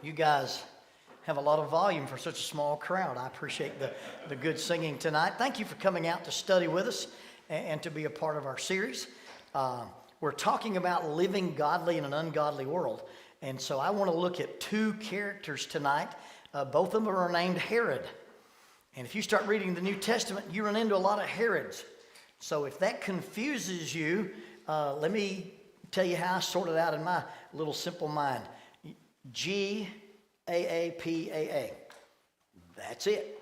You guys have a lot of volume for such a small crowd. I appreciate the good singing tonight. Thank you for coming out to study with us and to be a part of our series. We're talking about living godly in an ungodly world. And so I want to look at two characters tonight. Both of them are named Herod. And if you start reading the New Testament, you run into a lot of Herods. So if that confuses you, let me tell you how I sorted out in my little simple mind. G-A-A-P-A-A. That's it.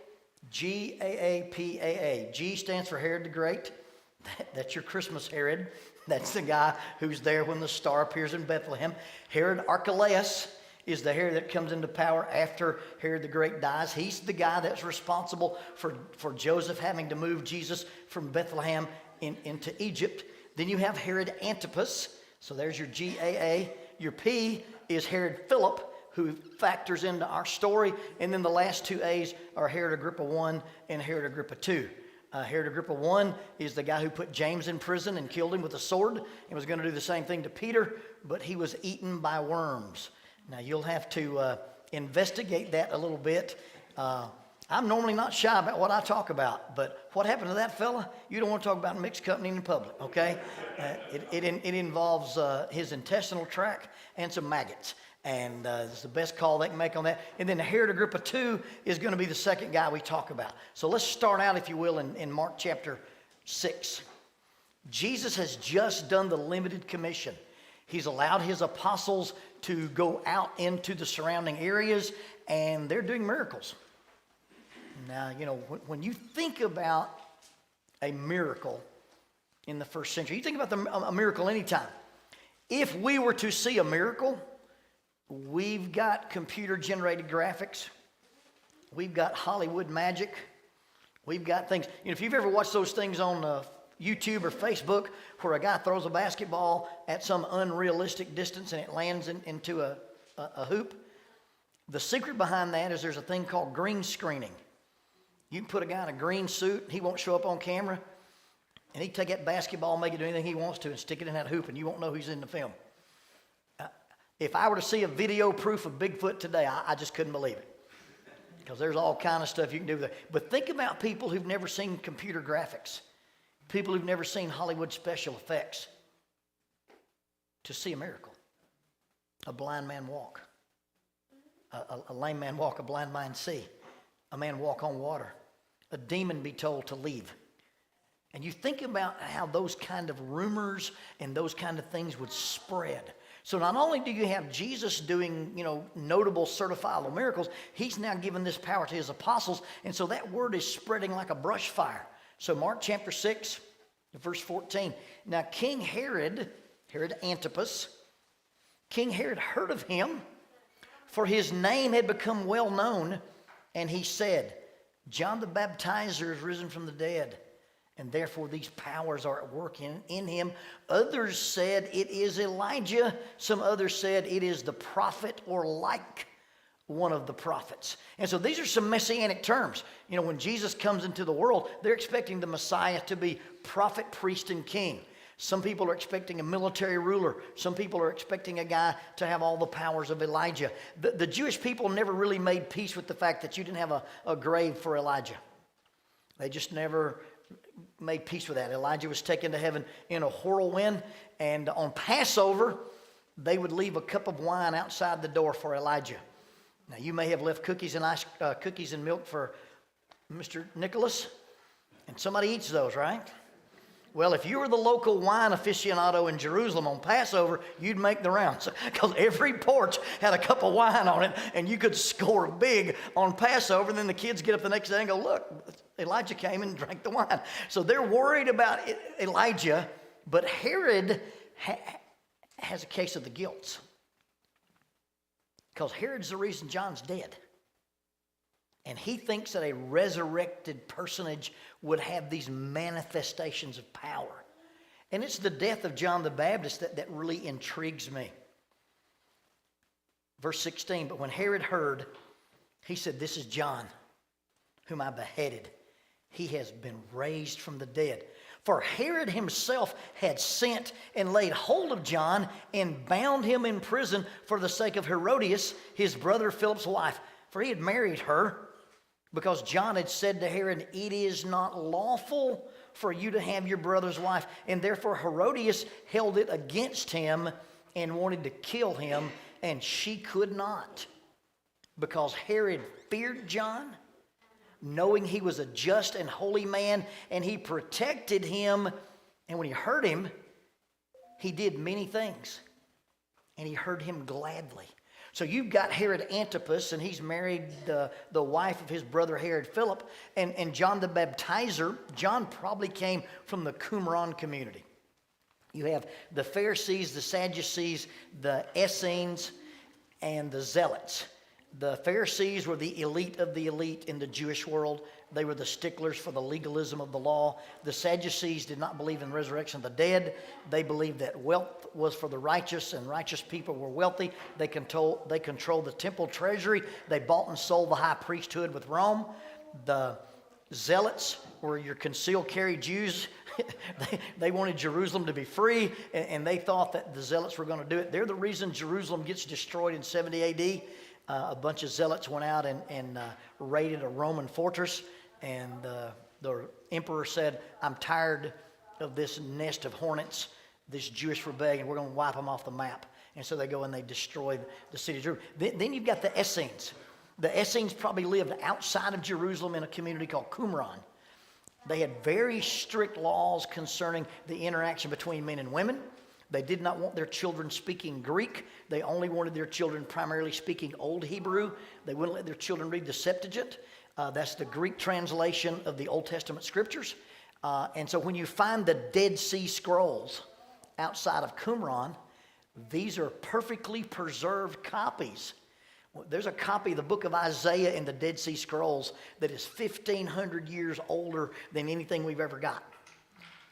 G-A-A-P-A-A. G stands for Herod the Great. That's your Christmas Herod. That's the guy who's there when the star appears in Bethlehem. Herod Archelaus is the Herod that comes into power after Herod the Great dies. He's the guy that's responsible for Joseph having to move Jesus from Bethlehem into Egypt. Then you have Herod Antipas. So there's your G-A-A. Your P is Herod Philip, who factors into our story. And then the last two A's are Herod Agrippa I and Herod Agrippa II. Herod Agrippa I is the guy who put James in prison and killed him with a sword and was going to do the same thing to Peter, but he was eaten by worms. Now, you'll have to investigate that a little bit. I'm normally not shy about what I talk about, but what happened to that fella? You don't want to talk about mixed company in public, okay? It involves his intestinal tract and some maggots. And it's the best call they can make on that. And then Herod Agrippa II is going to be the second guy we talk about. So let's start out, if you will, in Mark chapter 6. Jesus has just done the limited commission. He's allowed his apostles to go out into the surrounding areas, and they're doing miracles. Now, you know, when you think about a miracle in the first century, you think about a miracle anytime. If we were to see a miracle, we've got computer-generated graphics. We've got Hollywood magic. We've got things. You know, if you've ever watched those things on YouTube or Facebook where a guy throws a basketball at some unrealistic distance and it lands into a hoop, the secret behind that is there's a thing called green screening. You can put a guy in a green suit, he won't show up on camera, and he can take that basketball, make it do anything he wants to, and stick it in that hoop, and you won't know who's in the film. If I were to see a video proof of Bigfoot today, I just couldn't believe it. Because there's all kind of stuff you can do with it. But think about people who've never seen computer graphics. People who've never seen Hollywood special effects. To see a miracle. A blind man walk. A lame man walk, a blind man see. A man walk on water. A demon be told to leave. And you think about how those kind of rumors and those kind of things would spread. So not only do you have Jesus doing, notable certifiable miracles, he's now given this power to his apostles. And so that word is spreading like a brush fire. So Mark chapter 6, verse 14. Now King Herod Antipas, King Herod heard of him, for his name had become well known. And he said, John the Baptizer is risen from the dead, and therefore these powers are at work in him. Others said it is Elijah. Some others said it is the prophet or like one of the prophets. And so these are some messianic terms. You know, when Jesus comes into the world, they're expecting the Messiah to be prophet, priest, and king. Some people are expecting a military ruler. Some people are expecting a guy to have all the powers of Elijah. The Jewish people never really made peace with the fact that you didn't have a grave for Elijah. They just never made peace with that. Elijah was taken to heaven in a whirlwind, and on Passover, they would leave a cup of wine outside the door for Elijah. Now, you may have left cookies and milk for Mr. Nicholas, and somebody eats those, right? Well, if you were the local wine aficionado in Jerusalem on Passover, you'd make the rounds because every porch had a cup of wine on it, and you could score big on Passover. And then the kids get up the next day and go, look, Elijah came and drank the wine. So they're worried about Elijah, but Herod has a case of the guilt because Herod's the reason John's dead. And he thinks that a resurrected personage would have these manifestations of power. And it's the death of John the Baptist that really intrigues me. Verse 16, but when Herod heard, he said, this is John, whom I beheaded. He has been raised from the dead. For Herod himself had sent and laid hold of John and bound him in prison for the sake of Herodias, his brother Philip's wife. For he had married her, because John had said to Herod, "It is not lawful for you to have your brother's wife." And therefore Herodias held it against him and wanted to kill him, and she could not, because Herod feared John, knowing he was a just and holy man, and he protected him. And when he heard him, he did many things, and he heard him gladly. So you've got Herod Antipas, and he's married the wife of his brother Herod Philip, and John the Baptizer. John probably came from the Qumran community. You have the Pharisees, the Sadducees, the Essenes, and the Zealots. The Pharisees were the elite of the elite in the Jewish world. They were the sticklers for the legalism of the law. The Sadducees did not believe in the resurrection of the dead. They believed that wealth was for the righteous, and righteous people were wealthy. They controlled the temple treasury. They bought and sold the high priesthood with Rome. The Zealots were your concealed carry Jews. They wanted Jerusalem to be free, and they thought that the Zealots were going to do it. They're the reason Jerusalem gets destroyed in 70 AD. A bunch of zealots went out and raided a Roman fortress, and the emperor said, "I'm tired of this nest of hornets, this Jewish rebellion. We're going to wipe them off the map." And so they go and they destroy the city of Jerusalem. Then you've got the Essenes. The Essenes probably lived outside of Jerusalem in a community called Qumran. They had very strict laws concerning the interaction between men and women. They did not want their children speaking Greek. They only wanted their children primarily speaking Old Hebrew. They wouldn't let their children read the Septuagint. That's the Greek translation of the Old Testament scriptures. And so when you find the Dead Sea Scrolls outside of Qumran, these are perfectly preserved copies. There's a copy of the book of Isaiah in the Dead Sea Scrolls that is 1,500 years older than anything we've ever got.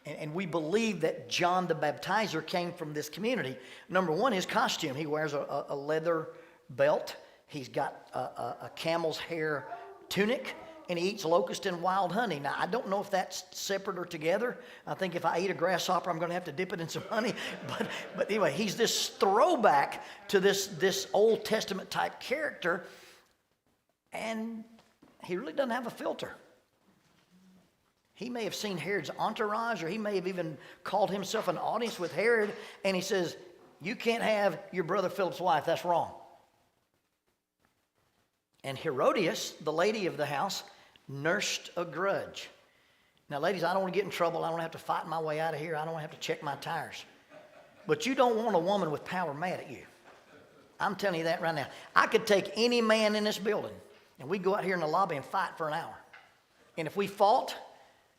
And we believe that John the Baptizer came from this community. Number one, his costume. He wears a leather belt. He's got a camel's hair tunic, and he eats locust and wild honey. Now, I don't know if that's separate or together. I think if I eat a grasshopper, I'm going to have to dip it in some honey. But anyway, he's this throwback to this Old Testament type character, and he really doesn't have a filter. He may have seen Herod's entourage, or he may have even called himself an audience with Herod, and he says, "You can't have your brother Philip's wife. That's wrong." And Herodias, the lady of the house, nursed a grudge. Now, ladies, I don't want to get in trouble. I don't have to fight my way out of here. I don't have to check my tires. But you don't want a woman with power mad at you. I'm telling you that right now. I could take any man in this building, and we'd go out here in the lobby and fight for an hour. And if we fought,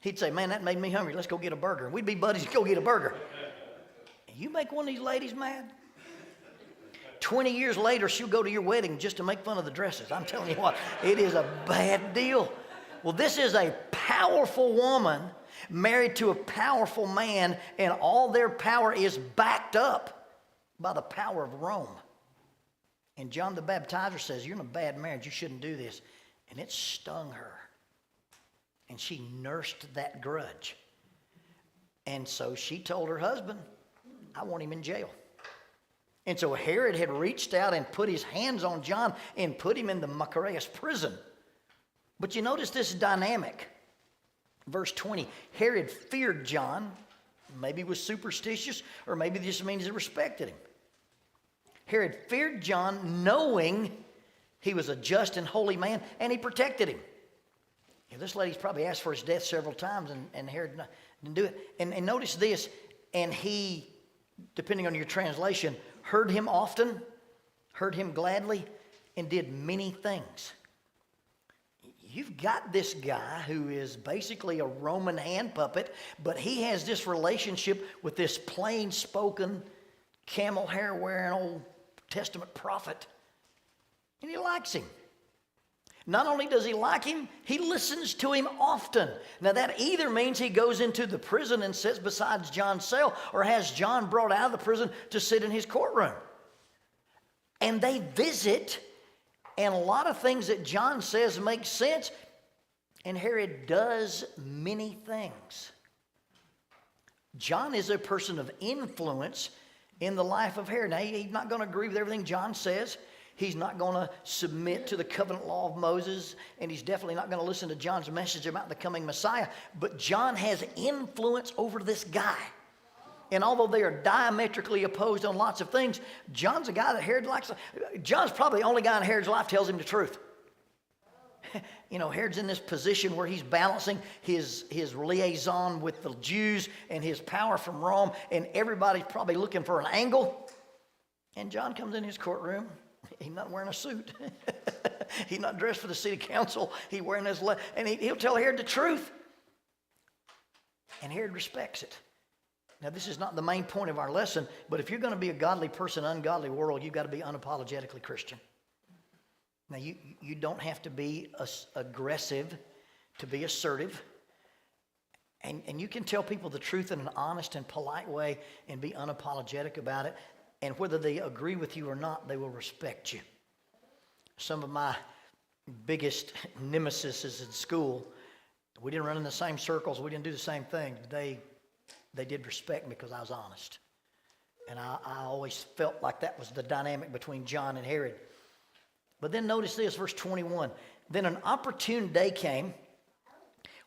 he'd say, "Man, that made me hungry. Let's go get a burger." And we'd be buddies, go get a burger. And you make one of these ladies mad, 20 years later, she'll go to your wedding just to make fun of the dresses. I'm telling you what, it is a bad deal. Well, this is a powerful woman married to a powerful man, and all their power is backed up by the power of Rome. And John the Baptizer says, "You're in a bad marriage. You shouldn't do this." And it stung her. And she nursed that grudge. And so she told her husband, "I want him in jail." And so Herod had reached out and put his hands on John and put him in the Machaerus prison. But you notice this dynamic. Verse 20, Herod feared John. Maybe he was superstitious, or maybe this means he respected him. Herod feared John, knowing he was a just and holy man, and he protected him. Yeah, this lady's probably asked for his death several times, and Herod didn't do it. And notice this, and he, depending on your translation, heard him often, heard him gladly, and did many things. You've got this guy who is basically a Roman hand puppet, but he has this relationship with this plain-spoken, camel hair-wearing Old Testament prophet, and he likes him. Not only does he like him, he listens to him often. Now that either means he goes into the prison and sits beside John's cell, or has John brought out of the prison to sit in his courtroom. And they visit, and a lot of things that John says make sense, and Herod does many things. John is a person of influence in the life of Herod. Now, he's not going to agree with everything John says. He's not going to submit to the covenant law of Moses, and he's definitely not going to listen to John's message about the coming Messiah. But John has influence over this guy. And although they are diametrically opposed on lots of things, John's a guy that Herod likes. John's probably the only guy in Herod's life tells him the truth. You know, Herod's in this position where he's balancing his liaison with the Jews and his power from Rome, and everybody's probably looking for an angle. And John comes in his courtroom. He's not wearing a suit. He's not dressed for the city council. He's wearing his and he'll tell Herod the truth. And Herod respects it. Now, this is not the main point of our lesson, but if you're going to be a godly person in an ungodly world, you've got to be unapologetically Christian. Now, you don't have to be aggressive to be assertive. And you can tell people the truth in an honest and polite way and be unapologetic about it. And whether they agree with you or not, they will respect you. Some of my biggest nemesis in school, we didn't run in the same circles. We didn't do the same things. They did respect me because I was honest. And I always felt like that was the dynamic between John and Herod. But then notice this, verse 21. Then an opportune day came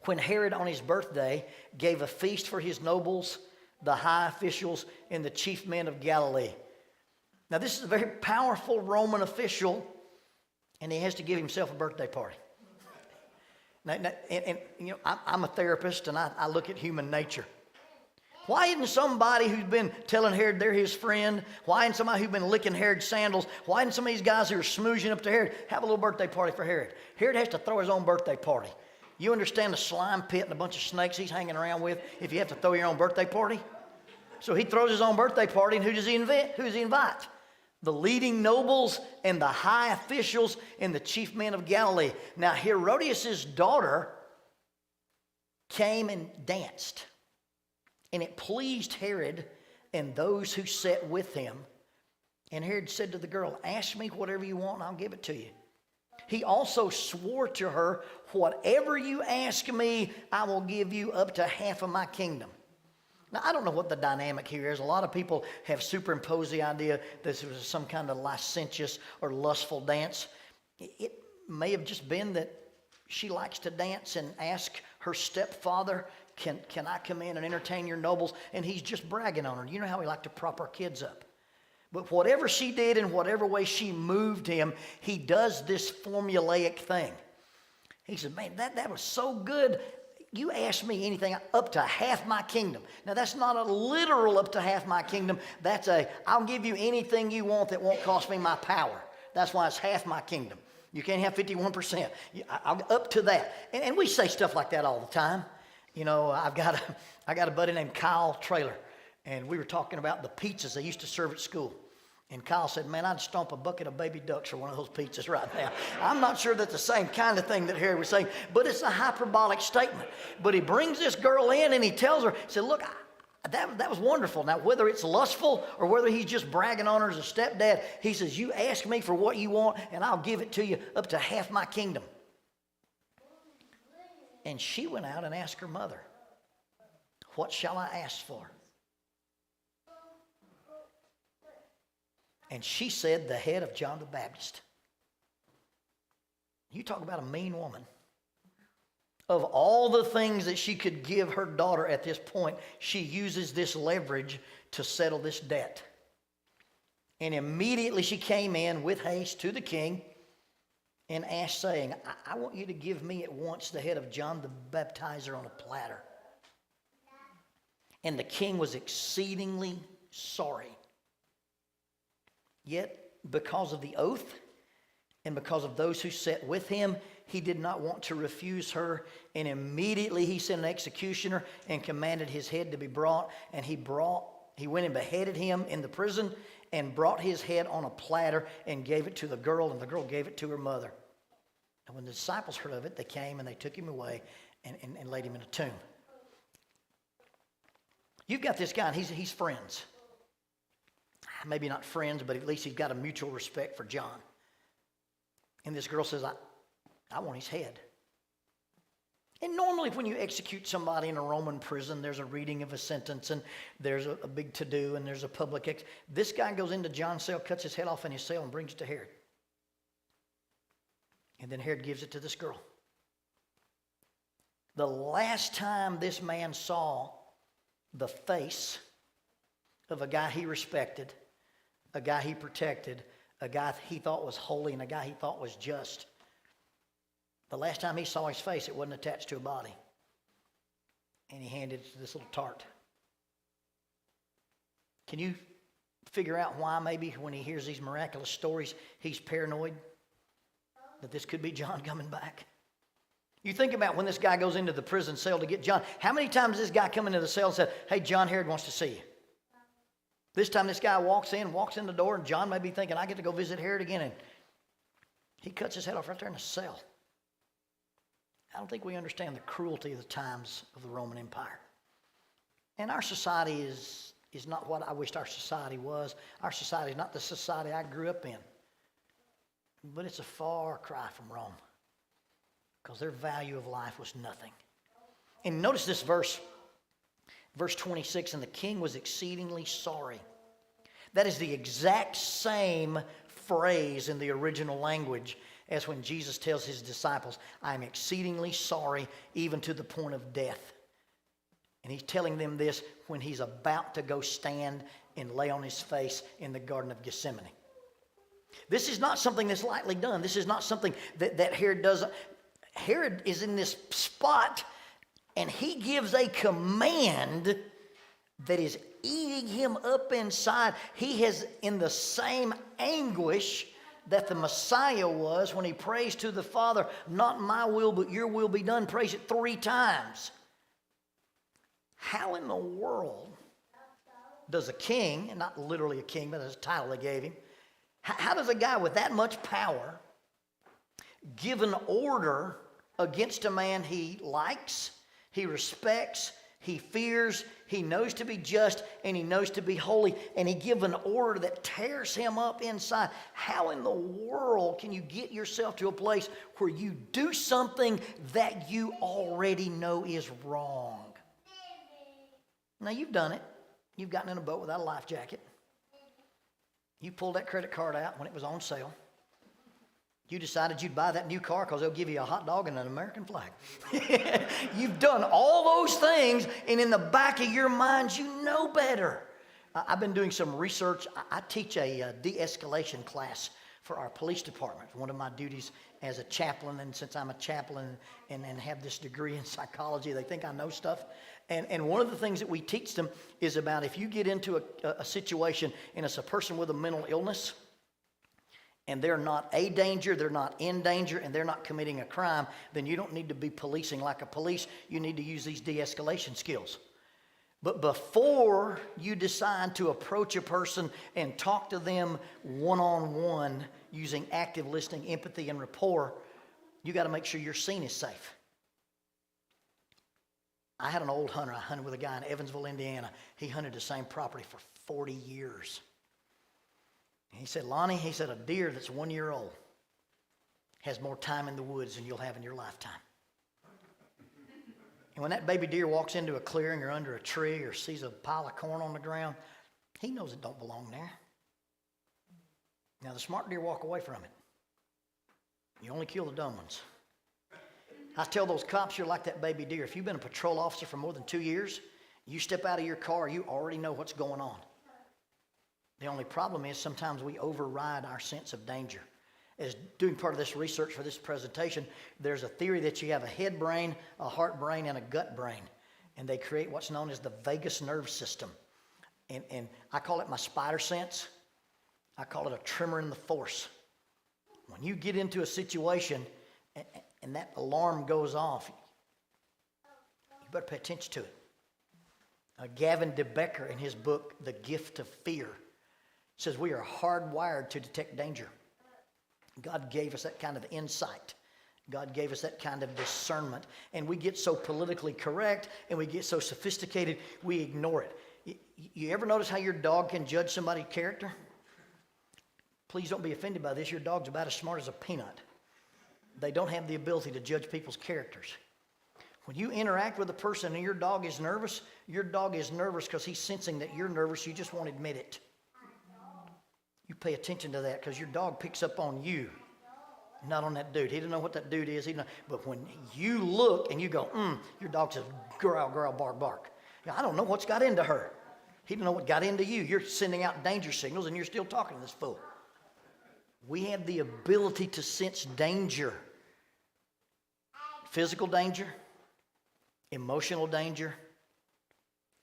when Herod on his birthday gave a feast for his nobles, the high officials, and the chief men of Galilee. Now this is a very powerful Roman official, and he has to give himself a birthday party. Now, you know, I'm a therapist, and I look at human nature. Why isn't somebody who's been telling Herod they're his friend, why isn't somebody who's been licking Herod's sandals, why isn't some of these guys who are smoozing up to Herod have a little birthday party for Herod? Herod has to throw his own birthday party. You understand the slime pit and a bunch of snakes he's hanging around with if you have to throw your own birthday party? So he throws his own birthday party, and who does he invite? Who does he invite? The leading nobles and the high officials and the chief men of Galilee. Now Herodias' daughter came and danced. And it pleased Herod and those who sat with him. And Herod said to the girl, ask me whatever you want and I'll give it to you. He also swore to her, whatever you ask me, I will give you up to half of my kingdom. Now, I don't know what the dynamic here is. A lot of people have superimposed the idea that this was some kind of licentious or lustful dance. It may have just been that she likes to dance and ask her stepfather, can I come in and entertain your nobles? And he's just bragging on her. You know how we like to prop our kids up. But whatever she did and whatever way she moved him, he does this formulaic thing. He said, man, that was so good. You ask me anything up to half my kingdom. Now, that's not a literal up to half my kingdom. That's I'll give you anything you want that won't cost me my power. That's why it's half my kingdom. You can't have 51%. I'll up to that. And we say stuff like that all the time. You know, I got a buddy named Kyle Traylor, and we were talking about the pizzas they used to serve at school. And Kyle said, man, I'd stomp a bucket of baby ducks for one of those pizzas right now. I'm not sure that's the same kind of thing that Harry was saying, but it's a hyperbolic statement. But he brings this girl in and he tells her, he said, look, that was wonderful. Now, whether it's lustful or whether he's just bragging on her as a stepdad, he says, you ask me for what you want and I'll give it to you up to half my kingdom. And she went out and asked her mother, what shall I ask for? And she said, the head of John the Baptist. You talk about a mean woman. Of all the things that she could give her daughter at this point, she uses this leverage to settle this debt. And immediately she came in with haste to the king and asked, saying, I want you to give me at once the head of John the Baptizer on a platter. And the king was exceedingly sorry. Yet, because of the oath and because of those who sat with him, he did not want to refuse her. And immediately he sent an executioner and commanded his head to be brought. And he went and beheaded him in the prison and brought his head on a platter and gave it to the girl, and the girl gave it to her mother. And when the disciples heard of it, they came and they took him away and laid him in a tomb. You've got this guy, and he's friends. Maybe not friends, but at least he's got a mutual respect for John. And this girl says, I want his head. And normally when you execute somebody in a Roman prison, there's a reading of a sentence and there's a big to-do and there's a public... This guy goes into John's cell, cuts his head off in his cell and brings it to Herod. And then Herod gives it to this girl. The last time this man saw the face of a guy he respected, a guy he protected, a guy he thought was holy, and a guy he thought was just, the last time he saw his face, it wasn't attached to a body. And he handed it to this little tart. Can you figure out why maybe when he hears these miraculous stories, he's paranoid that this could be John coming back? You think about when this guy goes into the prison cell to get John. How many times does this guy come into the cell and said, hey, John, Herod wants to see you? This time this guy walks in the door, and John may be thinking, I get to go visit Herod again. And he cuts his head off right there in the cell. I don't think we understand the cruelty of the times of the Roman Empire. And our society is not what I wished our society was. Our society is not the society I grew up in. But it's a far cry from Rome, because their value of life was nothing. And notice this verse 26, and the king was exceedingly sorry. That is the exact same phrase in the original language as when Jesus tells his disciples, I am exceedingly sorry, even to the point of death. And he's telling them this when he's about to go stand and lay on his face in the Garden of Gethsemane. This is not something that's lightly done. This is not something that Herod does. Herod is in this spot, and he gives a command that is eating him up inside. He has, in the same anguish that the Messiah was when he prays to the Father, not my will, but your will be done, prays it 3 times. How in the world does a king, and not literally a king, but that's a title they gave him, how does a guy with that much power give an order against a man he likes, he respects, he fears, he knows to be just, and he knows to be holy, and he give an order that tears him up inside? How in the world can you get yourself to a place where you do something that you already know is wrong? Now, you've done it. You've gotten in a boat without a life jacket. You pulled that credit card out when it was on sale. You decided you'd buy that new car because they'll give you a hot dog and an American flag. You've done all those things, and in the back of your mind, you know better. I've been doing some research. I teach a de-escalation class for our police department. One of my duties as a chaplain, and since I'm a chaplain and have this degree in psychology, they think I know stuff. And one of the things that we teach them is about if you get into a situation and it's a person with a mental illness, and they're not a danger, they're not in danger, and they're not committing a crime, then you don't need to be policing like a police. You need to use these de-escalation skills. But before you decide to approach a person and talk to them one-on-one using active listening, empathy, and rapport, you got to make sure your scene is safe. I had an old hunter. I hunted with a guy in Evansville, Indiana. He hunted the same property for 40 years. And he said, Lonnie, he said, a deer that's 1 year old has more time in the woods than you'll have in your lifetime. And when that baby deer walks into a clearing or under a tree or sees a pile of corn on the ground, he knows it don't belong there. Now, the smart deer walk away from it. You only kill the dumb ones. I tell those cops, you're like that baby deer. If you've been a patrol officer for more than 2 years, you step out of your car, you already know what's going on. The only problem is sometimes we override our sense of danger. As doing part of this research for this presentation, there's a theory that you have a head brain, a heart brain, and a gut brain. And they create what's known as the vagus nerve system. And I call it my spider sense. I call it a tremor in the force. When you get into a situation and that alarm goes off, you better pay attention to it. Gavin DeBecker, in his book, The Gift of Fear, says we are hardwired to detect danger. God gave us that kind of insight. God gave us that kind of discernment. And we get so politically correct and we get so sophisticated, we ignore it. You ever notice how your dog can judge somebody's character? Please don't be offended by this. Your dog's about as smart as a peanut. They don't have the ability to judge people's characters. When you interact with a person and your dog is nervous because he's sensing that you're nervous. You just won't admit it. You pay attention to that because your dog picks up on you, not on that dude. He doesn't know what that dude is. But when you look and you go, your dog says, growl, growl, bark, bark. I don't know what's got into her. He didn't know what got into you. You're sending out danger signals and you're still talking to this fool. We have the ability to sense danger. Physical danger, emotional danger,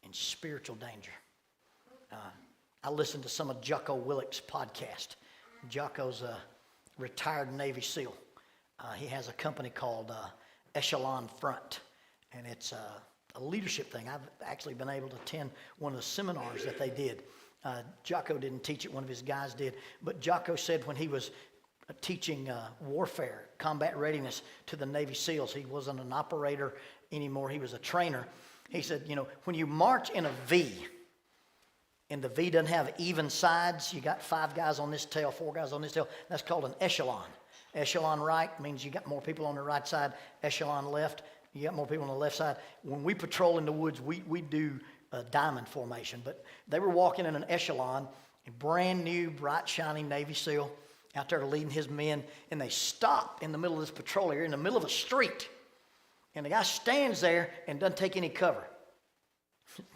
and spiritual danger. I listened to some of Jocko Willick's podcast. Jocko's a retired Navy SEAL. He has a company called Echelon Front, and it's a leadership thing. I've actually been able to attend one of the seminars that they did. Jocko didn't teach it, one of his guys did, but Jocko said when he was teaching warfare, combat readiness to the Navy SEALs, he wasn't an operator anymore, he was a trainer. He said, when you march in a V, and the V doesn't have even sides, you got 5 guys on this tail, 4 guys on this tail, that's called an echelon. Echelon right means you got more people on the right side, echelon left, you got more people on the left side. When we patrol in the woods, we do a diamond formation, but they were walking in an echelon, a brand new, bright, shining Navy SEAL out there leading his men, and they stop in the middle of this patrol area, in the middle of a street, and the guy stands there and doesn't take any cover.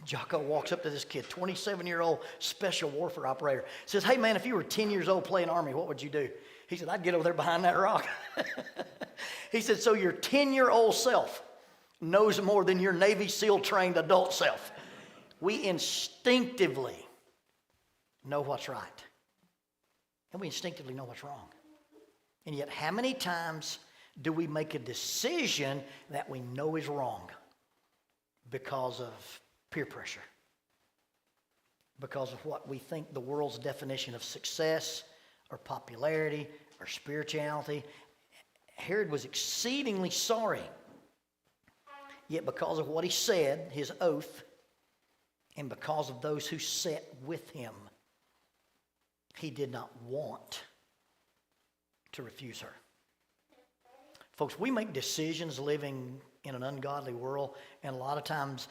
Jocko walks up to this kid, 27-year-old special warfare operator, says, hey man, if you were 10 years old playing Army, what would you do? He said, I'd get over there behind that rock. He said, so your 10-year-old self knows more than your Navy SEAL trained adult self. We instinctively know what's right. And we instinctively know what's wrong. And yet, how many times do we make a decision that we know is wrong because of peer pressure? Because of what we think the world's definition of success or popularity or spirituality. Herod was exceedingly sorry. Yet because of what he said, his oath, and because of those who sat with him, he did not want to refuse her. Folks, we make decisions living in an ungodly world, and a lot of times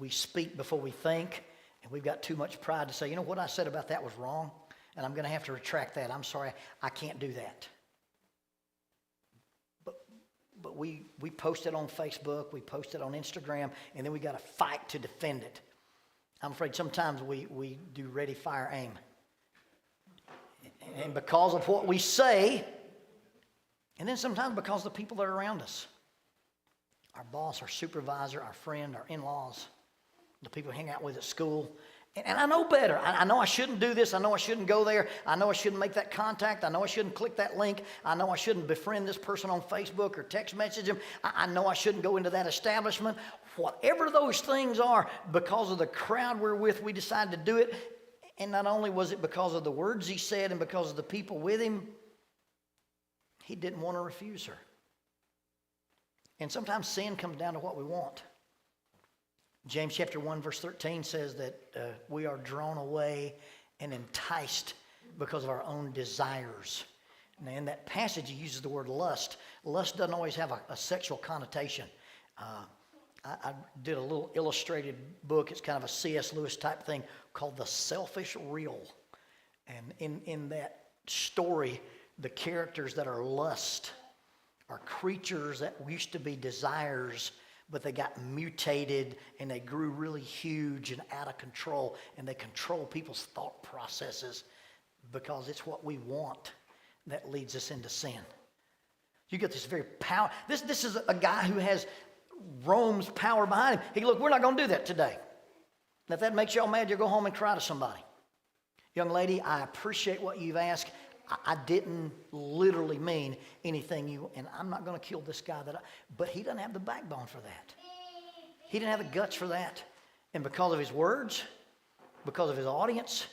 we speak before we think, and we've got too much pride to say, what I said about that was wrong, and I'm going to have to retract that. I'm sorry, I can't do that. But we post it on Facebook, we post it on Instagram, and then we got to fight to defend it. I'm afraid sometimes we do ready, fire, aim. And because of what we say, and then sometimes because of the people that are around us, our boss, our supervisor, our friend, our in-laws, the people we hang out with at school. And I know better. I know I shouldn't do this. I know I shouldn't go there. I know I shouldn't make that contact. I know I shouldn't click that link. I know I shouldn't befriend this person on Facebook or text message him. I know I shouldn't go into that establishment. Whatever those things are, because of the crowd we're with, we decide to do it. And not only was it because of the words he said and because of the people with him, he didn't want to refuse her. And sometimes sin comes down to what we want. James chapter 1 verse 13 says that we are drawn away and enticed because of our own desires. And in that passage he uses the word lust. Lust doesn't always have a sexual connotation. I did a little illustrated book. It's kind of a C.S. Lewis type thing called The Selfish Reel. And in that story, the characters that are lust are creatures that used to be desires, but they got mutated and they grew really huge and out of control, and they control people's thought processes because it's what we want that leads us into sin. You get this very power. This is a guy who has Rome's power behind him. He goes, look, we're not going to do that today. And if that makes y'all mad, you'll go home and cry to somebody. Young lady, I appreciate what you've asked. I didn't literally mean anything and I'm not going to kill this guy but he doesn't have the backbone for that. He didn't have the guts for that. And because of his words, because of his audience,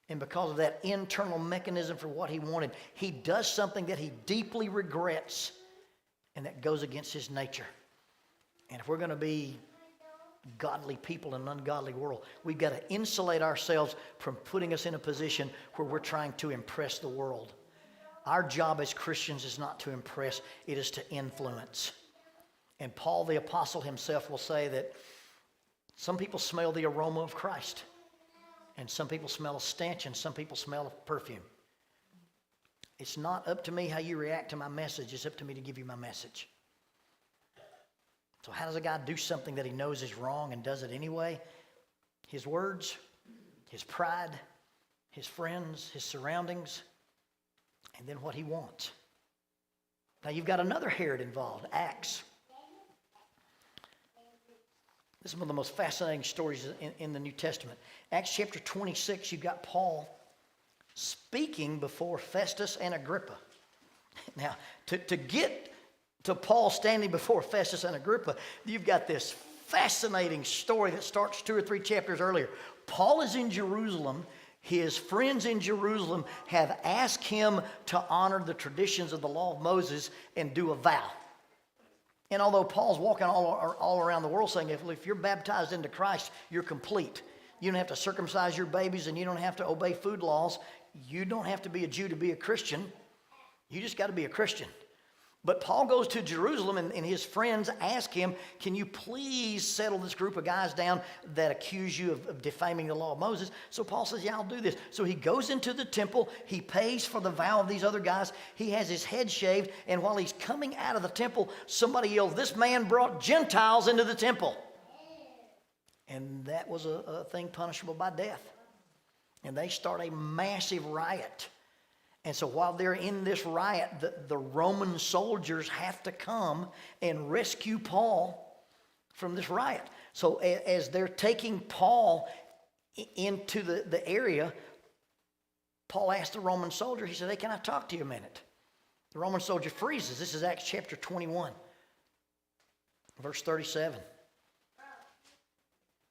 and because of that internal mechanism for what he wanted, he does something that he deeply regrets and that goes against his nature. And if we're going to be godly people in an ungodly world, we've got to insulate ourselves from putting us in a position where we're trying to impress the world. Our job as Christians is not to impress, it is to influence. And Paul the apostle himself will say that some people smell the aroma of Christ, and some people smell a stench, and some people smell a perfume. It's not up to me how you react to my message. It's up to me to give you my message. So how does a guy do something that he knows is wrong and does it anyway? His words, his pride, his friends, his surroundings, and then what he wants. Now you've got another Herod involved, Acts. This is one of the most fascinating stories in the New Testament. Acts chapter 26, you've got Paul speaking before Festus and Agrippa. Now, to get to Paul standing before Festus and Agrippa, you've got this fascinating story that starts 2 or 3 chapters earlier. Paul is in Jerusalem. His friends in Jerusalem have asked him to honor the traditions of the law of Moses and do a vow. And although Paul's walking all around the world saying, if you're baptized into Christ, you're complete. You don't have to circumcise your babies, and you don't have to obey food laws. You don't have to be a Jew to be a Christian. You just got to be a Christian. But Paul goes to Jerusalem, and his friends ask him, can you please settle this group of guys down that accuse you of defaming the law of Moses? So Paul says, yeah, I'll do this. So he goes into the temple. He pays for the vow of these other guys. He has his head shaved. And while he's coming out of the temple, somebody yells, this man brought Gentiles into the temple. And that was a thing punishable by death. And they start a massive riot. And so while they're in this riot, the Roman soldiers have to come and rescue Paul from this riot. So as they're taking Paul into the area, Paul asked the Roman soldier, he said, hey, can I talk to you a minute? The Roman soldier freezes. This is Acts chapter 21, verse 37.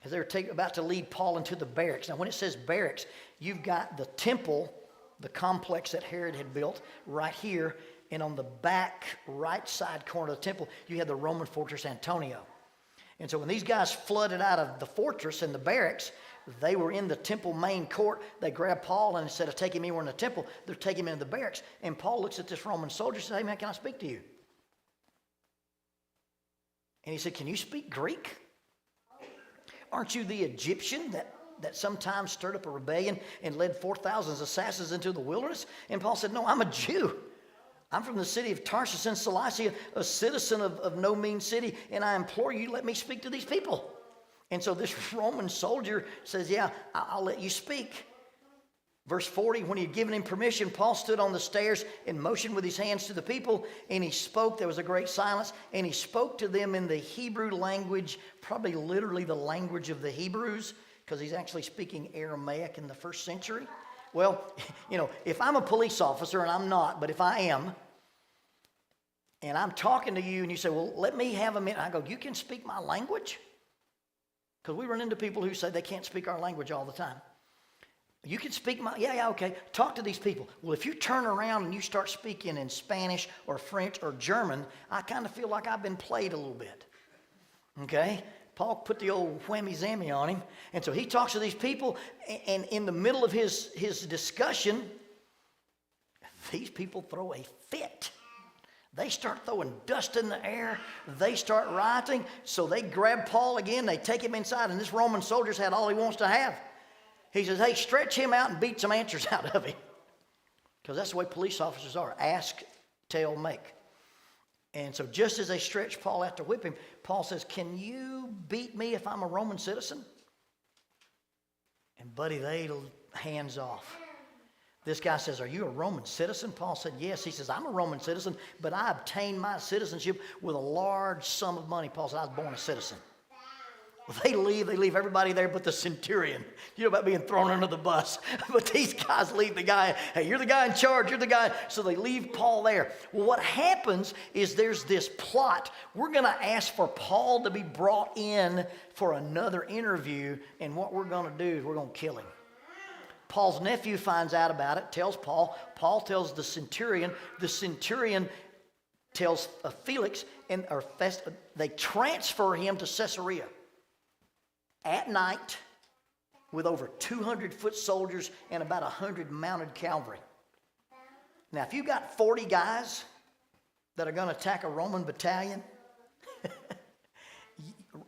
As they're about to lead Paul into the barracks. Now when it says barracks, you've got the temple, the complex that Herod had built right here, and on the back right side corner of the temple, you had the Roman fortress Antonia. And so when these guys flooded out of the fortress and the barracks, they were in the temple main court. They grabbed Paul, and instead of taking him anywhere in the temple, they're taking him into the barracks. And Paul looks at this Roman soldier and says, hey man, can I speak to you? And he said, can you speak Greek? Aren't you the Egyptian that sometimes stirred up a rebellion and led 4,000 assassins into the wilderness? And Paul said, no, I'm a Jew. I'm from the city of Tarsus in Cilicia, a citizen of no mean city, and I implore you, let me speak to these people. And so this Roman soldier says, yeah, I'll let you speak. Verse 40, when he had given him permission, Paul stood on the stairs and motioned with his hands to the people, and he spoke. There was a great silence, and he spoke to them in the Hebrew language, probably literally the language of the Hebrews, because he's actually speaking Aramaic in the first century. Well, if I'm a police officer, and I'm not, but if I am, and I'm talking to you, and you say, well, let me have a minute. I go, you can speak my language? Because we run into people who say they can't speak our language all the time. You can speak my, yeah, okay. Talk to these people. Well, if you turn around and you start speaking in Spanish or French or German, I kind of feel like I've been played a little bit. Okay? Paul put the old whammy zammy on him. And so he talks to these people, and in the middle of his discussion, these people throw a fit. They start throwing dust in the air. They start rioting. So they grab Paul again. They take him inside, and this Roman soldier's had all he wants to have. He says, hey, stretch him out and beat some answers out of him. Because that's the way police officers are. Ask, tell, make. And so just as they stretch Paul out to whip him, Paul says, can you beat me if I'm a Roman citizen? And buddy, they hands off. This guy says, are you a Roman citizen? Paul said, yes. He says, I'm a Roman citizen, but I obtained my citizenship with a large sum of money. Paul said, I was born a citizen. Well, they leave everybody there but the centurion. You know about being thrown under the bus. But these guys leave the guy, hey, you're the guy in charge, you're the guy. So they leave Paul there. Well, what happens is there's this plot. We're going to ask for Paul to be brought in for another interview, and what we're going to do is we're going to kill him. Paul's nephew finds out about it, tells Paul. Paul tells the centurion. The centurion tells Felix, they transfer him to Caesarea. At night, with over 200 foot soldiers and about 100 mounted cavalry. Now, if you've got 40 guys that are going to attack a Roman battalion,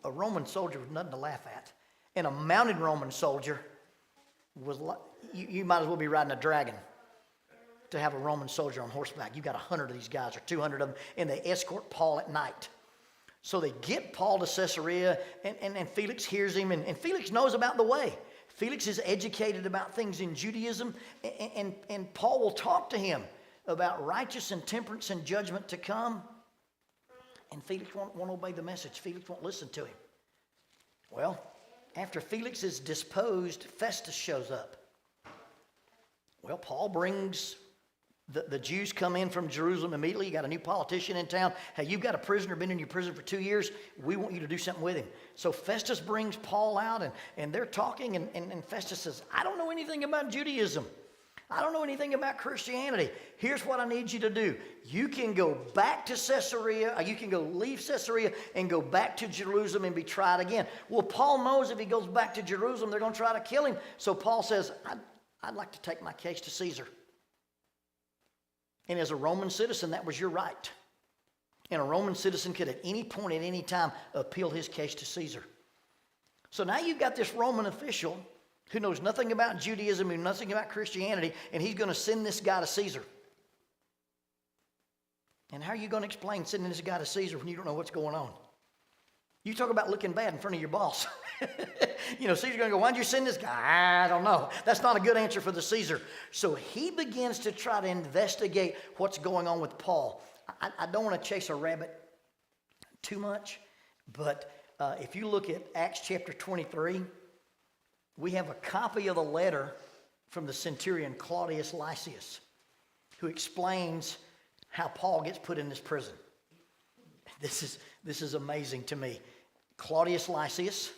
A Roman soldier was nothing to laugh at. And a mounted Roman soldier was like, you might as well be riding a dragon to have a Roman soldier on horseback. You've got 100 of these guys, or 200 of them, and they escort Paul at night. So they get Paul to Caesarea, and Felix hears him, and Felix knows about the way. Felix is educated about things in Judaism, and Paul will talk to him about righteous and temperance and judgment to come. And Felix won't obey the message. Felix won't listen to him. Well, after Felix is disposed, Festus shows up. Well, Paul brings, the Jews come in from Jerusalem immediately. You got a new politician in town. Hey, you've got a prisoner, been in your prison for 2 years. We want you to do something with him. So Festus brings Paul out, and they're talking, and Festus says, I don't know anything about Judaism. I don't know anything about Christianity. Here's what I need you to do. You can go back to Caesarea, you can go leave Caesarea and go back to Jerusalem and be tried again. Well, Paul knows if he goes back to Jerusalem, they're going to try to kill him. So Paul says, I'd like to take my case to Caesar. And as a Roman citizen, that was your right. And a Roman citizen could at any point, at any time, appeal his case to Caesar. So now you've got this Roman official who knows nothing about Judaism, who knows nothing about Christianity, and he's going to send this guy to Caesar. And how are you going to explain sending this guy to Caesar when you don't know what's going on? You talk about looking bad in front of your boss. Caesar's going to go, why'd you send this guy? I don't know. That's not a good answer for the Caesar. So he begins to try to investigate what's going on with Paul. I don't want to chase a rabbit too much, but if you look at Acts chapter 23, we have a copy of the letter from the centurion Claudius Lysias, who explains how Paul gets put in this prison. This is amazing to me. Claudius Lysias,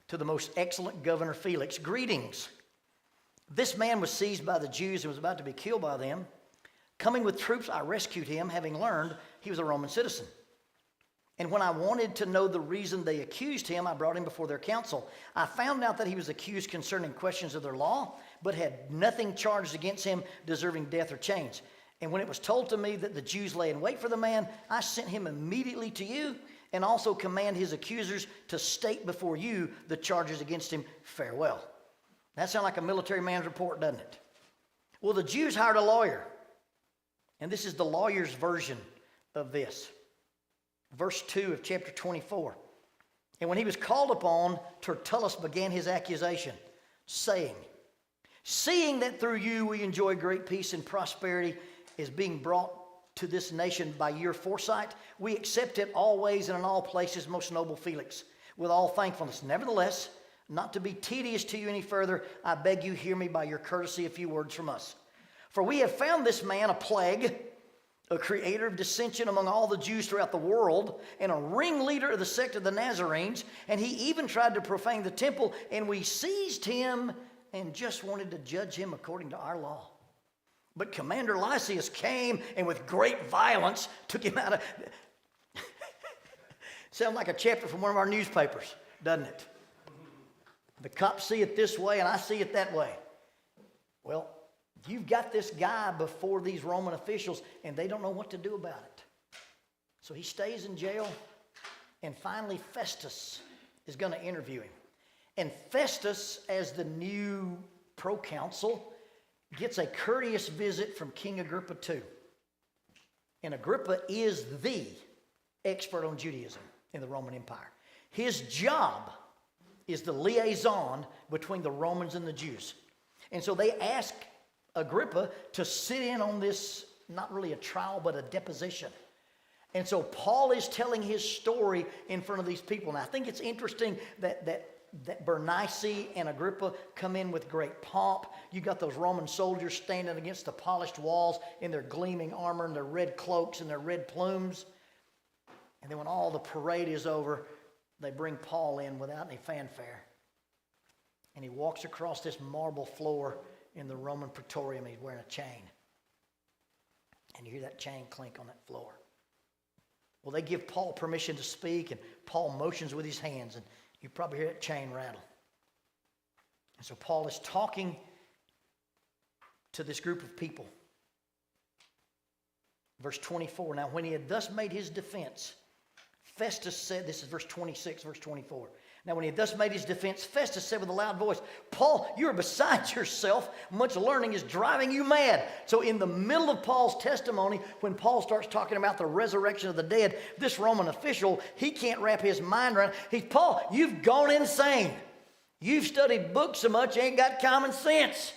to the most excellent governor Felix, greetings. This man was seized by the Jews and was about to be killed by them. Coming with troops, I rescued him, having learned he was a Roman citizen. And when I wanted to know the reason they accused him, I brought him before their council. I found out that he was accused concerning questions of their law, but had nothing charged against him deserving death or chains. And when it was told to me that the Jews lay in wait for the man, I sent him immediately to you, and also command his accusers to state before you the charges against him. Farewell. That sounds like a military man's report, doesn't it? Well, the Jews hired a lawyer. And this is the lawyer's version of this. Verse 2 of chapter 24. And when he was called upon, Tertullus began his accusation, saying, seeing that through you we enjoy great peace and prosperity is being brought to this nation by your foresight, we accept it always and in all places, most noble Felix, with all thankfulness. Nevertheless, not to be tedious to you any further, I beg you hear me by your courtesy a few words from us. For we have found this man a plague, a creator of dissension among all the Jews throughout the world, and a ringleader of the sect of the Nazarenes, and he even tried to profane the temple, and we seized him and just wanted to judge him according to our law. But Commander Lysias came and with great violence took him out of... Sounds like a chapter from one of our newspapers, doesn't it? The cops see it this way and I see it that way. Well, you've got this guy before these Roman officials and they don't know what to do about it. So he stays in jail, and finally Festus is going to interview him. And Festus, as the new proconsul, gets a courteous visit from King Agrippa II. And Agrippa is the expert on Judaism in the Roman Empire. His job is the liaison between the Romans and the Jews. And so they ask Agrippa to sit in on this, not really a trial, but a deposition. And so Paul is telling his story in front of these people. And I think it's interesting that Bernice and Agrippa come in with great pomp. You got those Roman soldiers standing against the polished walls in their gleaming armor and their red cloaks and their red plumes. And then when all the parade is over, they bring Paul in without any fanfare. And he walks across this marble floor in the Roman Praetorium. He's wearing a chain. And you hear that chain clink on that floor. Well, they give Paul permission to speak, and Paul motions with his hands, and you probably hear that chain rattle. And so Paul is talking to this group of people. Verse 24, now when he had thus made his defense, Festus said, this is verse 26, verse 24. Now when he had thus made his defense, Festus said with a loud voice, Paul, you are beside yourself. Much learning is driving you mad. So in the middle of Paul's testimony, when Paul starts talking about the resurrection of the dead, this Roman official, he can't wrap his mind around it. He's, Paul, you've gone insane. You've studied books so much, you ain't got common sense.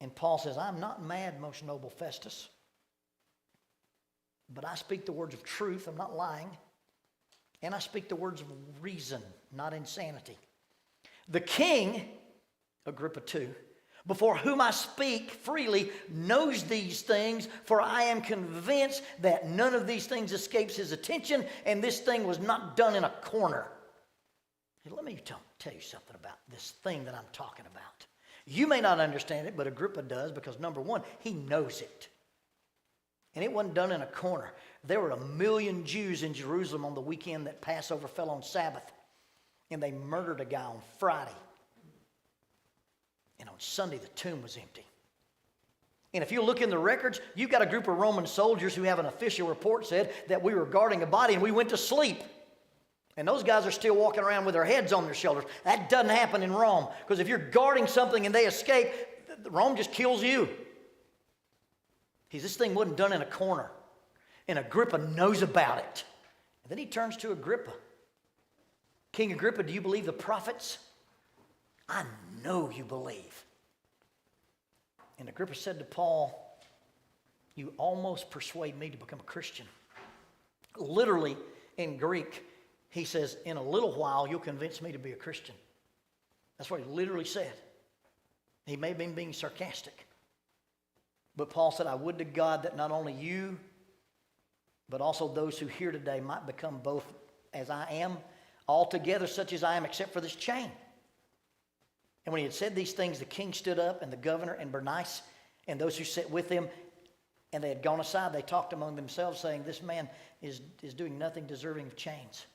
And Paul says, I'm not mad, most noble Festus, but I speak the words of truth. I'm not lying. And I speak the words of reason, not insanity. The king, Agrippa II, before whom I speak freely, knows these things, for I am convinced that none of these things escapes his attention, and this thing was not done in a corner. Hey, let me tell you something about this thing that I'm talking about. You may not understand it, but Agrippa does, because number one, he knows it. And it wasn't done in a corner. There were 1 million Jews in Jerusalem on the weekend that Passover fell on Sabbath. And they murdered a guy on Friday. And on Sunday, the tomb was empty. And if you look in the records, you've got a group of Roman soldiers who have an official report said that we were guarding a body and we went to sleep. And those guys are still walking around with their heads on their shoulders. That doesn't happen in Rome. Because if you're guarding something and they escape, Rome just kills you. This thing wasn't done in a corner. And Agrippa knows about it. And then he turns to Agrippa. King Agrippa, do you believe the prophets? I know you believe. And Agrippa said to Paul, you almost persuade me to become a Christian. Literally, in Greek, he says, in a little while, you'll convince me to be a Christian. That's what he literally said. He may have been being sarcastic. But Paul said, I would to God that not only you, but also those who hear today might become both as I am, altogether such as I am, except for this chain. And when he had said these things, the king stood up, and the governor and Bernice and those who sat with him, and they had gone aside. They talked among themselves, saying, this man is doing nothing deserving of chains.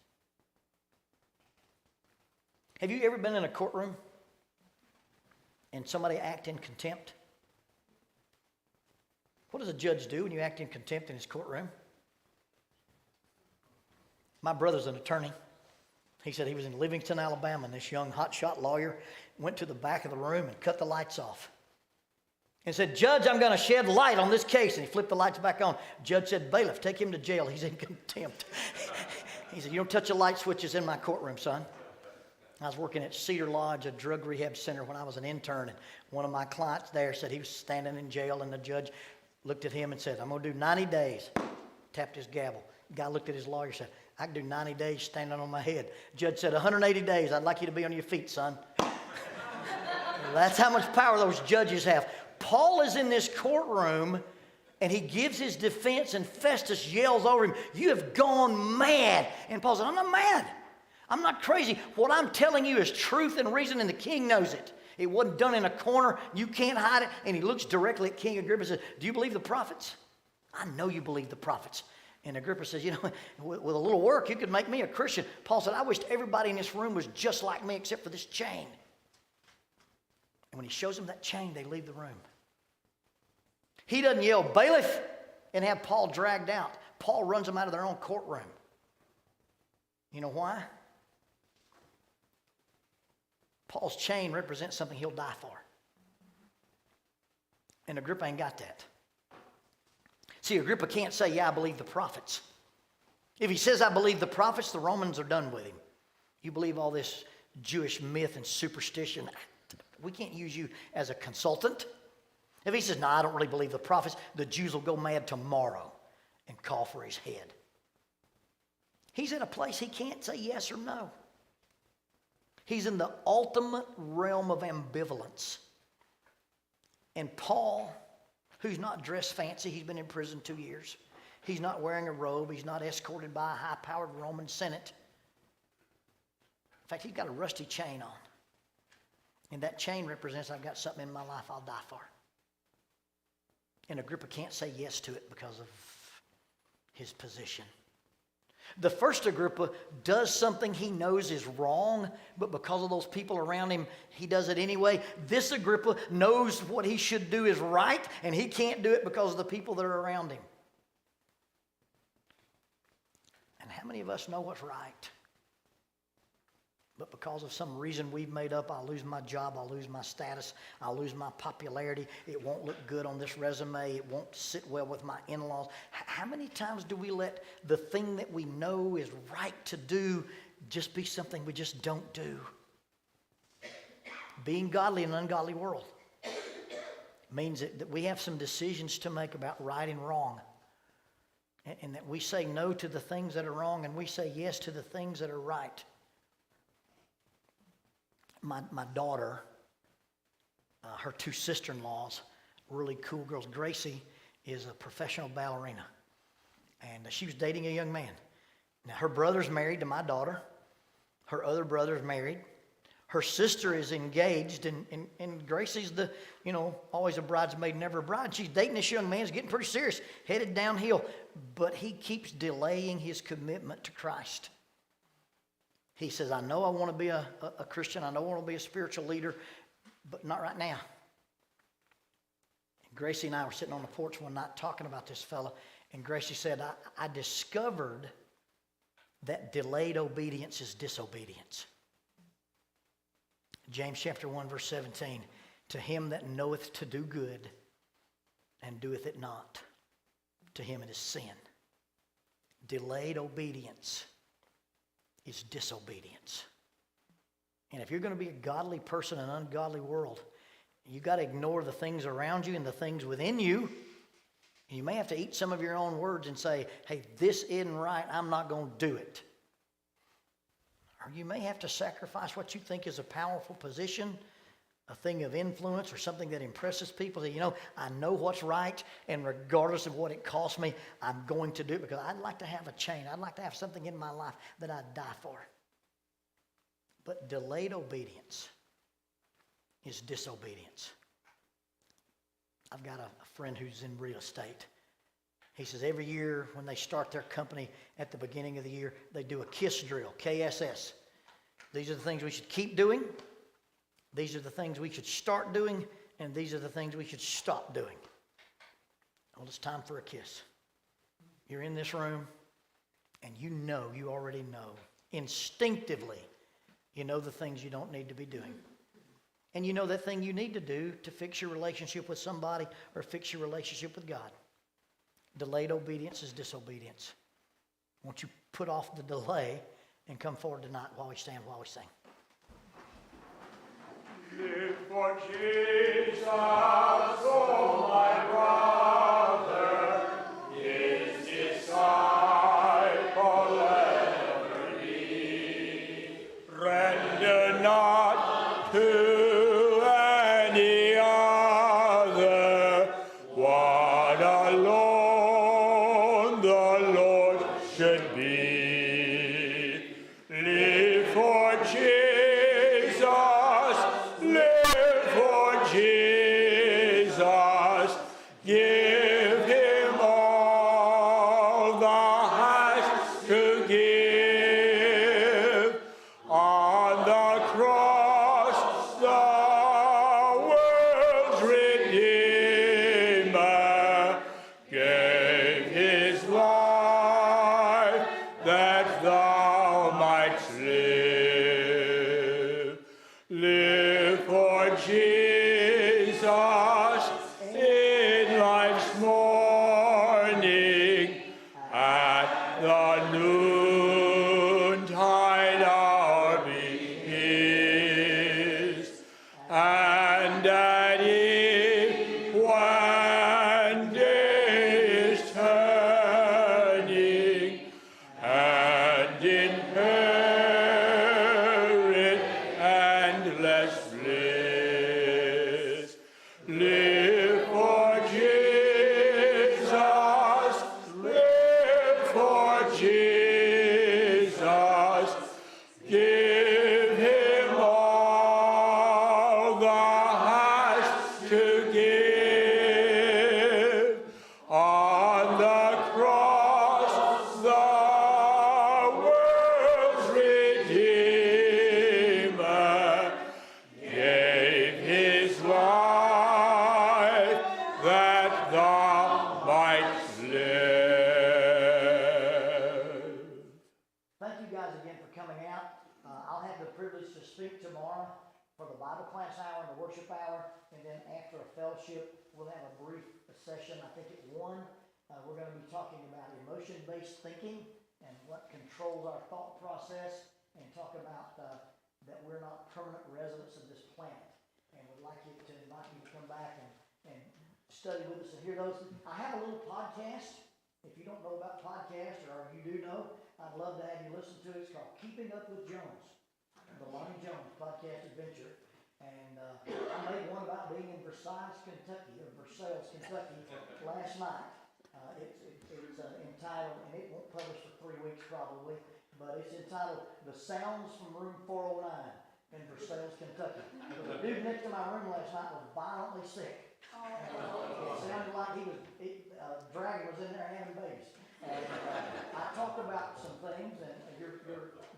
Have you ever been in a courtroom and somebody act in contempt? What does a judge do when you act in contempt in his courtroom? My brother's an attorney. He said he was in Livingston, Alabama, and this young hotshot lawyer went to the back of the room and cut the lights off. And said, Judge, I'm going to shed light on this case. And he flipped the lights back on. Judge said, bailiff, take him to jail. He's in contempt. He said, you don't touch the light switches in my courtroom, son. I was working at Cedar Lodge, a drug rehab center, when I was an intern. And one of my clients there said he was standing in jail, and the judge looked at him and said, I'm going to do 90 days. Tapped his gavel. The guy looked at his lawyer and said, I can do 90 days standing on my head. Judge said, 180 days. I'd like you to be on your feet, son. That's how much power those judges have. Paul is in this courtroom, and he gives his defense, and Festus yells over him, you have gone mad. And Paul said, I'm not mad. I'm not crazy. What I'm telling you is truth and reason, and the king knows it. It wasn't done in a corner. You can't hide it. And he looks directly at King Agrippa and says, do you believe the prophets? I know you believe the prophets. And Agrippa says, with a little work, you could make me a Christian. Paul said, I wished everybody in this room was just like me except for this chain. And when he shows them that chain, they leave the room. He doesn't yell, bailiff, and have Paul dragged out. Paul runs them out of their own courtroom. You know why? Paul's chain represents something he'll die for. And Agrippa ain't got that. See, Agrippa can't say, yeah, I believe the prophets. If he says, I believe the prophets, the Romans are done with him. You believe all this Jewish myth and superstition. We can't use you as a consultant. If he says, no, I don't really believe the prophets, the Jews will go mad tomorrow and call for his head. He's in a place he can't say yes or no. He's in the ultimate realm of ambivalence. And Paul, who's not dressed fancy, he's been in prison 2 years. He's not wearing a robe. He's not escorted by a high-powered Roman Senate. In fact, he's got a rusty chain on. And that chain represents, I've got something in my life I'll die for. And Agrippa can't say yes to it because of his position. The first Agrippa does something he knows is wrong, but because of those people around him, he does it anyway. This Agrippa knows what he should do is right, and he can't do it because of the people that are around him. How many of us know what's right? But because of some reason we've made up, I'll lose my job, I'll lose my status, I'll lose my popularity, it won't look good on this resume, it won't sit well with my in-laws. How many times do we let the thing that we know is right to do just be something we just don't do? Being godly in an ungodly world means that we have some decisions to make about right and wrong. And that we say no to the things that are wrong and we say yes to the things that are right. My daughter, her two sister-in-laws, really cool girls. Gracie is a professional ballerina. And she was dating a young man. Now, her brother's married to my daughter. Her other brother's married. Her sister is engaged, and Gracie's always a bridesmaid, never a bride. She's dating this young man. It's getting pretty serious, headed downhill. But he keeps delaying his commitment to Christ. He says, I know I want to be a Christian. I know I want to be a spiritual leader, but not right now. And Gracie and I were sitting on the porch one night talking about this fella, and Gracie said, I discovered that delayed obedience is disobedience. James chapter 1, verse 17, to him that knoweth to do good and doeth it not, to him it is sin. Delayed obedience is disobedience. And if you're going to be a godly person in an ungodly world, you got to ignore the things around you and the things within you. You may have to eat some of your own words and say, hey, this isn't right, I'm not going to do it. Or you may have to sacrifice what you think is a powerful position, a thing of influence, or something that impresses people. That, I know what's right, and regardless of what it costs me, I'm going to do it because I'd like to have a chain. I'd like to have something in my life that I'd die for. But delayed obedience is disobedience. I've got a friend who's in real estate. He says every year when they start their company at the beginning of the year, they do a KISS drill, KSS. These are the things we should keep doing. These are the things we should start doing. And these are the things we should stop doing. Well, it's time for a KISS. You're in this room and you already know. Instinctively, you know the things you don't need to be doing. And you know that thing you need to do to fix your relationship with somebody or fix your relationship with God. Delayed obedience is disobedience. Won't you put off the delay and come forward tonight while we stand, while we sing. Live for Jesus, oh my brother, his disciple ever be. Render not to any other what alone the Lord should be. Live for Jesus, live for Jesus, give him all thou hast to give. On the cross, the world's Redeemer gave his life that thou mightst live. Live for Jesus in life's morning, at the noontide hour be his, and at eve when day is turning, and inherit endless bliss. Live for Jesus, live for Jesus, give him all thou hast to give. On the cross, the world's Redeemer gave his life that thou mightst live. Bible class hour and the worship hour, and then after a fellowship, we'll have a brief session, I think at 1. We're going to be talking about emotion-based thinking and what controls our thought process, and talk about that we're not permanent residents of this planet. And we'd like you to invite you to come back and study with us and hear those. I have a little podcast. If you don't know about podcasts, or you do know, I'd love to have you listen to it. It's called Keeping Up with Jones, the Lonnie Jones podcast adventure. And I made one about being in Versailles, Kentucky, last night. It's entitled, and it won't publish for 3 weeks probably, but it's entitled The Sounds from Room 409 in Versailles, Kentucky. The dude next to my room last night was violently sick. It sounded like Dragon was in there having babies. And I talked about some things, and your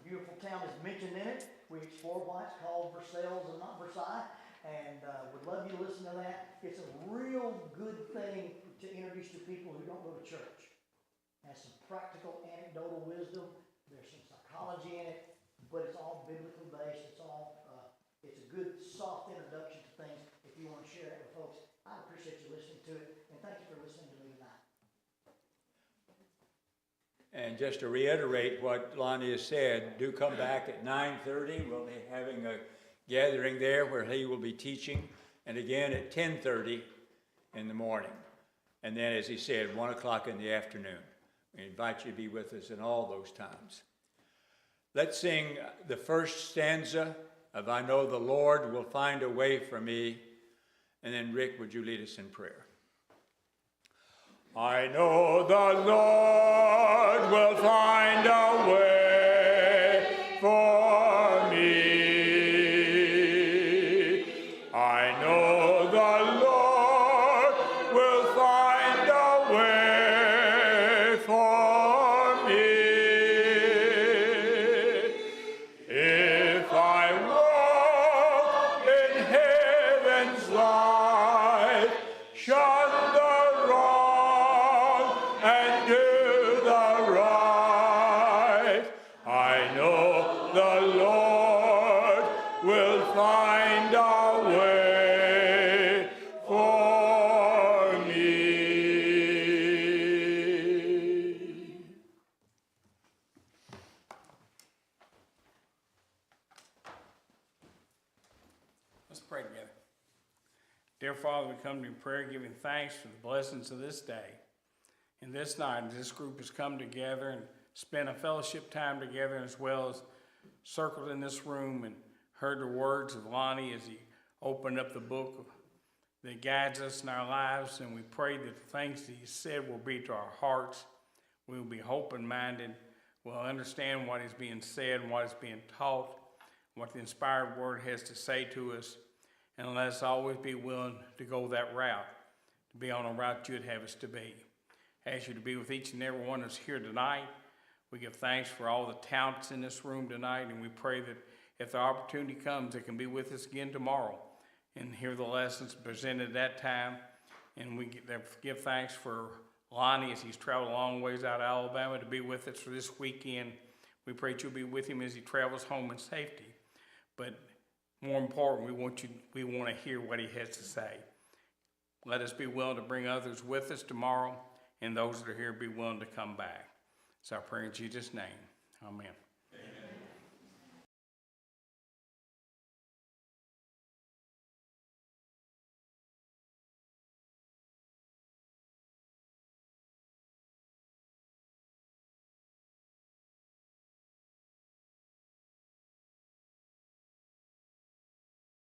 beautiful town is mentioned in it. We explore why it's called Versailles and not Versailles, and would love you to listen to that. It's a real good thing to introduce to people who don't go to church. It has some practical anecdotal wisdom. There's some psychology in it, but it's all biblically based. It's a good soft introduction to things. If you want to share it with folks, I appreciate you listening to it, and thank you for listening to me tonight. And just to reiterate what Lonnie has said, do come back at 9:30. We'll be having a gathering there where he will be teaching, and again at 10:30 in the morning. And then, as he said, 1 o'clock in the afternoon. We invite you to be with us in all those times. Let's sing the first stanza of I Know the Lord Will Find a Way for Me. And then, Rick, would you lead us in prayer? I know the Lord will find a way for me. I know the Lord will find a way for me. If I walk in heaven's light, shun the wrong and do the right, I know the Lord will find a way for me. Let's pray together. Dear Father, we come to you in prayer, giving thanks for the blessings of this day. And this night, this group has come together and spent a fellowship time together, as well as circled in this room and heard the words of Lonnie as he opened up the book that guides us in our lives. And we pray that the things that he said will be to our hearts. We will be open-minded. We'll understand what is being said and what is being taught, what the inspired word has to say to us. And let us always be willing to go that route, to be on a route you'd have us to be. I ask you to be with each and every one that's here tonight. We give thanks for all the talents in this room tonight, and we pray that if the opportunity comes, they can be with us again tomorrow and hear the lessons presented at that time. And we give thanks for Lonnie as he's traveled a long ways out of Alabama to be with us for this weekend. We pray that you'll be with him as he travels home in safety. But more important, we want to hear what he has to say. Let us be willing to bring others with us tomorrow, and those that are here be willing to come back. So I pray in Jesus' name. Amen.